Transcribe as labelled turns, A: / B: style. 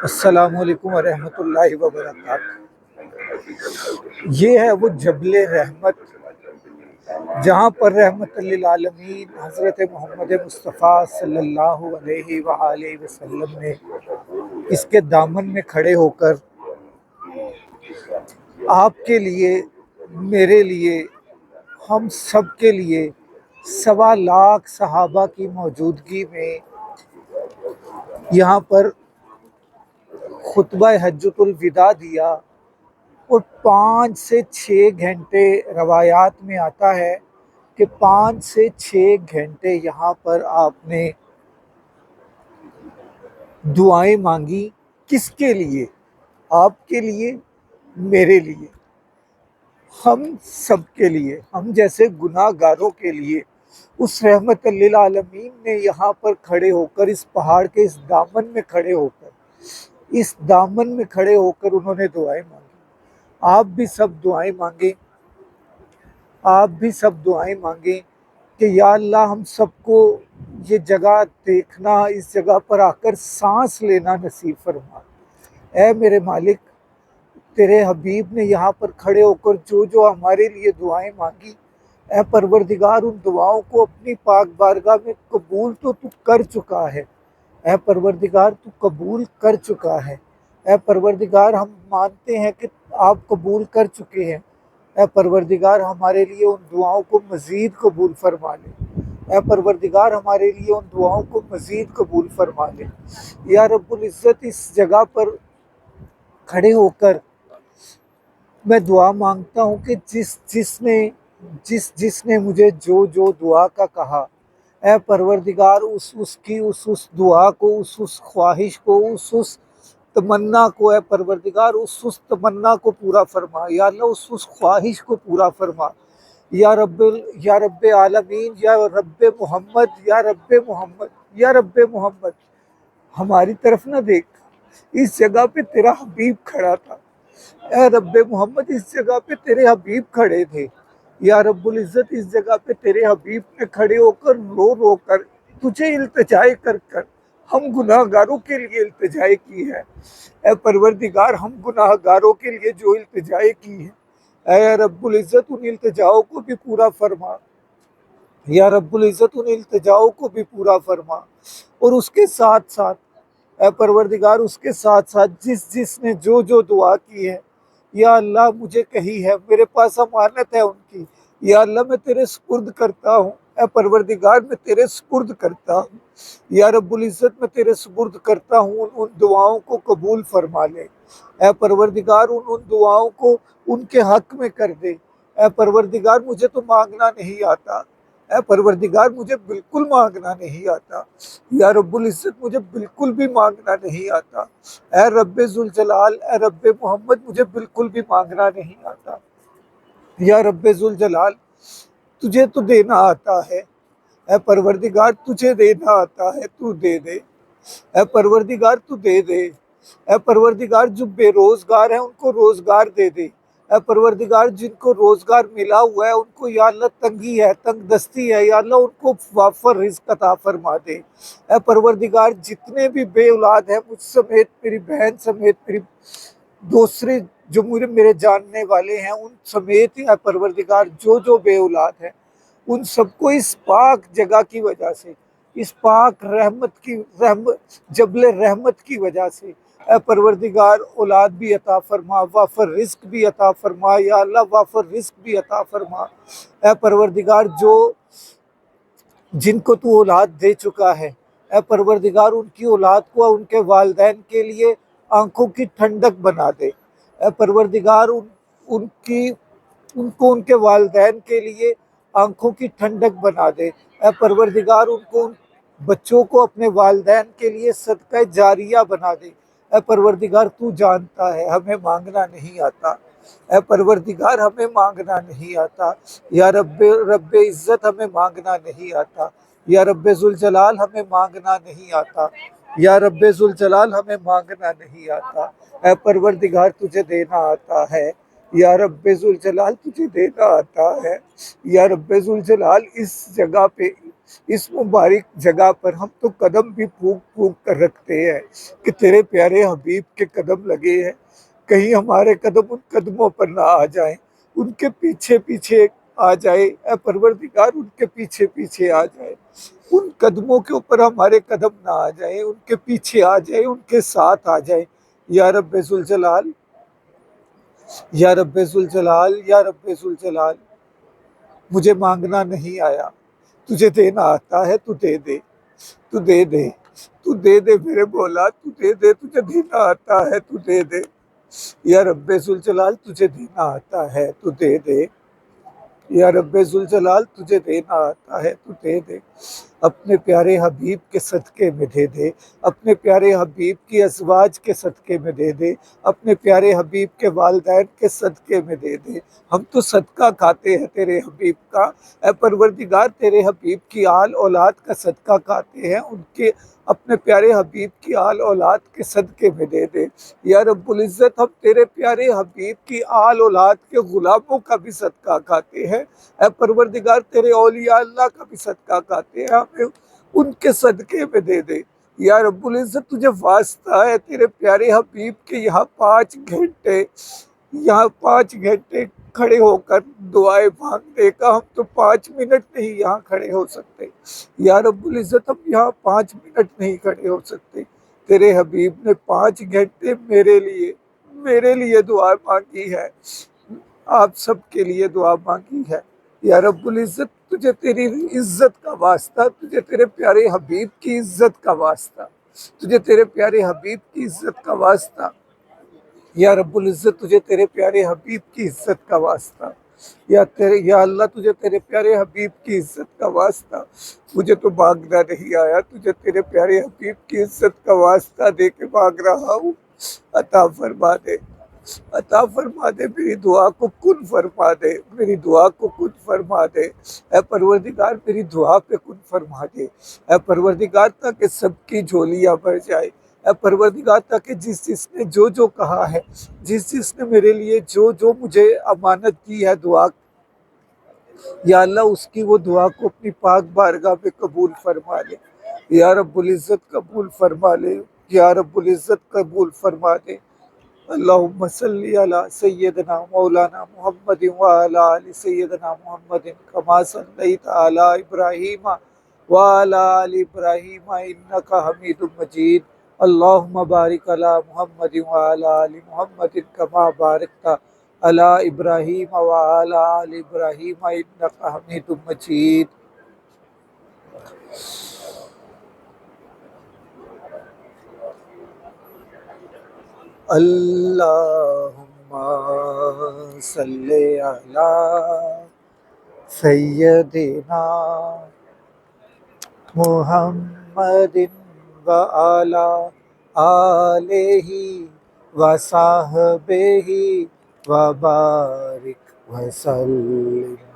A: السلام علیکم ورحمۃ اللہ وبرکاتہ۔ یہ ہے وہ جبل رحمت جہاں پر رحمت للعالمین حضرت محمد مصطفیٰ صلی اللہ علیہ وآلہ وسلم نے اس کے دامن میں کھڑے ہو کر آپ کے لیے، میرے لیے، ہم سب کے لیے 1.25 صحابہ کی موجودگی میں یہاں پر خطبہ حجۃ الوداع دیا، اور 5 سے 6 گھنٹے روایات میں آتا ہے کہ 5 سے 6 گھنٹے یہاں پر آپ نے دعائیں مانگی۔ کس کے لیے؟ آپ کے لیے، میرے لیے، ہم سب کے لیے، ہم جیسے گناہ گاروں کے لیے۔ اس رحمت للعالمین نے یہاں پر کھڑے ہو کر، اس پہاڑ کے اس دامن میں کھڑے ہو کر، انہوں نے دعائیں مانگی۔ آپ بھی سب دعائیں مانگیں، کہ یا اللہ ہم سب کو یہ جگہ دیکھنا، اس جگہ پر آ کر سانس لینا نصیب فرما۔ اے میرے مالک، تیرے حبیب نے یہاں پر کھڑے ہو کر جو جو ہمارے لیے دعائیں مانگی، اے پروردگار ان دعاؤں کو اپنی پاک بارگاہ میں قبول تو کر چکا ہے۔ اے پروردگار تو قبول کر چکا ہے۔ اے پروردگار ہم مانتے ہیں کہ آپ قبول کر چکے ہیں۔ اے پروردگار ہمارے لیے ان دعاؤں کو مزید قبول فرما لے۔ اے پروردگار ہمارے لیے ان دعاؤں کو مزید قبول فرما لے۔ یا رب العزت، اس جگہ پر کھڑے ہو کر میں دعا مانگتا ہوں کہ جس نے مجھے جو دعا کا کہا، اے پروردگار اس دعا کو، اس خواہش کو، اس تمنا کو، اے پروردگار اس تمنا کو پورا فرما۔ یا اللہ اس خواہش کو پورا فرما۔ یا رب عالمین، یا رب محمد، یا رب محمد، یا رب محمد، ہماری طرف نہ دیکھ، اس جگہ پہ تیرا حبیب کھڑا تھا۔ اے رب محمد، اس جگہ پہ تیرے حبیب کھڑے تھے۔ یا رب العزت، اس جگہ پہ تیرے حبیب نے کھڑے ہو کر رو کر تجھے التجائے کر ہم گناہ گاروں کے لیے التجائے کی ہے۔ اے پروردگار، ہم گناہ گاروں کے لیے جو التجائے کی ہے، اے رب العزت ان التجاؤں کو بھی پورا فرما۔ یا رب العزت ان التجاؤں کو بھی پورا فرما۔ اور اس کے ساتھ ساتھ، اے پروردگار، اس کے ساتھ ساتھ جس نے جو دعا کی ہے، یا اللہ مجھے کہی ہے، میرے پاس امانت ہے ان کی، یا اللہ میں تیرے سپرد کرتا ہوں۔ اے پروردگار، میں تیرے سپرد کرتا ہوں۔ یا رب العزت، میں تیرے سپرد کرتا ہوں، ان دعاؤں کو قبول فرما لے۔ اے پروردگار، ان دعاؤں کو ان کے حق میں کر دے۔ اے پروردگار، مجھے تو مانگنا نہیں آتا۔ اے پروردگار، مجھے بالکل مانگنا نہیں آتا۔ یا رب العزت، مجھے بالکل بھی مانگنا نہیں آتا۔ اے رب ذوالجلال، اے رب محمد، مجھے بالکل بھی مانگنا نہیں آتا۔ یا رب ذوالجلال، تجھے تو دینا آتا ہے۔ اے پروردگار، تجھے دینا آتا ہے، تو دے دے۔ اے پروردگار، تو دے دے۔ اے پروردگار، جو بے روزگار ہیں ان کو روزگار دے دے۔ اے پروردگار، جن کو روزگار ملا ہوا ہے ان کو یا اللہ تنگی ہے، تنگ دستی ہے، یا اللہ ان کو وافر رزق عطا فرما دے۔ اے پروردگار، جتنے بھی بے اولاد ہیں، مجھ سمیت، میری بہن سمیت، میری دوسرے جو میرے جاننے والے ہیں ان سمیت، اے پروردگار جو بے اولاد ہیں ان سب کو اس پاک جگہ کی وجہ سے، اس پاک جبل رحمت کی وجہ سے، اے پروردگار اولاد بھی عطا فرما، وافر رزق بھی عطا فرما۔ یا اللہ وافر رزق بھی عطا فرما۔ اے پروردگار، جن کو تو اولاد دے چکا ہے، اے پروردگار ان کی اولاد کو، ان کے والدین کے لیے آنکھوں کی ٹھنڈک بنا دے۔ اے پروردگار، ان کو ان کے والدین کے لیے آنکھوں کی ٹھنڈک بنا دے۔ اے پروردگار، ان بچوں کو اپنے والدین کے لیے صدقہ جاریہ بنا دے۔ اے پروردگار، تو جانتا ہے ہمیں مانگنا نہیں آتا۔ اے پروردگار، ہمیں مانگنا نہیں آتا۔ یا رب عزت، ہمیں مانگنا نہیں آتا۔ یا رب ذوالجلال، ہمیں مانگنا نہیں آتا۔ یا رب ذوالجلال، ہمیں مانگنا نہیں آتا۔ اے پروردگار، تجھے دینا آتا ہے۔ یا رب ذوالجلال، تجھے دینا آتا ہے۔ یا رب ذوالجلال، اس جگہ پہ اس مبارک جگہ پر ہم تو قدم بھی پھونک پھونک کر رکھتے ہیں کہ تیرے پیارے حبیب کے قدم لگے ہیں، کہیں ہمارے قدم ان قدموں پر نہ آ جائیں، ان کے پیچھے پیچھے آ جائے، اے پروردگار ان کے پیچھے پیچھے آ جائے، ان قدموں کے اوپر ہمارے قدم نہ آ جائیں، ان کے پیچھے آ جائیں، ان کے ساتھ آ جائیں۔ یا رب ذوالجلال، یا رب ذوالجلال، یا رب ذوالجلال، مجھے مانگنا نہیں آیا، تجھے دینا آتا ہے، تو دے دے، تو دے دے، تو دے دے میرے مولا، تو دے دے، تجھے دینا آتا ہے، تو دے دے۔ یا رب ذوالجلال، تجھے دینا آتا ہے، تو دے دے۔ یا رب ذوالجلال، تجھے دینا آتا ہے، تو دے دے۔ اپنے پیارے حبیب کے صدقے میں دے دے، اپنے پیارے حبیب کی ازواج کے صدقے میں دے دے، اپنے پیارے حبیب کے والدین کے صدقے میں دے دے۔ ہم تو صدقہ کھاتے ہیں تیرے حبیب کا، اے پروردگار تیرے حبیب کی آل اولاد کا صدقہ کھاتے ہیں، ان کے اپنے پیارے حبیب کی آل اولاد کے صدقے میں دے دے۔ یا رب العزت، ہم تیرے پیارے حبیب کی آل اولاد کے غلاموں کا بھی صدقہ کھاتے ہیں، اے پروردگار تیرے اولیاء اللہ کا بھی صدقہ کھاتے ہیں، ہمیں ان کے صدقے میں دے دے۔ یا رب العزت، تجھے واسطہ ہے تیرے پیارے حبیب کے یہاں 5 گھنٹے کھڑے ہو کر دعائیں مانگنے کا، ہم تو 5 منٹ نہیں یہاں کھڑے ہو سکتے۔ یا رب العزت، ہم یہاں 5 منٹ نہیں کھڑے ہو سکتے، تیرے حبیب نے 5 گھنٹے میرے لیے دعا مانگی ہے، آپ سب کے لیے دعا مانگی ہے۔ یا رب العزت، تجھے تیری عزت کا واسطہ، تجھے تیرے پیارے حبیب کی عزت کا واسطہ، تجھے تیرے پیارے حبیب کی عزت کا واسطہ، یا رب العزت تجھے تیرے پیارے حبیب کی عزت کا واسطہ، یا اللہ تجھے تیرے پیارے حبیب کی عزت کا واسطہ، مجھے تو مانگنا نہیں آیا، تجھے تیرے پیارے حبیب کی عزت کا واسطہ دے کے مانگ رہا ہوں، عطا فرما دے، عطا فرما دے، میری دعا کو کن فرما دے، میری دعا کو کن فرما دے، اے پروردگار میری دعا پہ کن فرما دے، اے پروردگار تاکہ سب کی جھولیاں بھر جائے، اے پروردگار تاکہ جس نے جو کہا ہے، جس نے میرے لیے جو مجھے امانت دی ہے دعا، یا اللہ اس کی وہ دعا کو اپنی پاک بارگاہ میں قبول فرما لے، یا رب العزت قبول فرما لے، یا رب العزت قبول فرما دے۔ اللہم صلی علی سیدنا مولانا محمد وعلی آل سیدنا محمد کما صلیت علی ابراہیم وعلی آل ابراہیم انکا حمید مجید۔ اللہم بارک علی محمد وعلی آل محمد کما بارکت علی ابراہیم وعلی آل ابراہیم انکا حمید مجید۔ اللہم صلی علی سیدنا محمد وعلی آلہ وصحبہ وبارک وسلم۔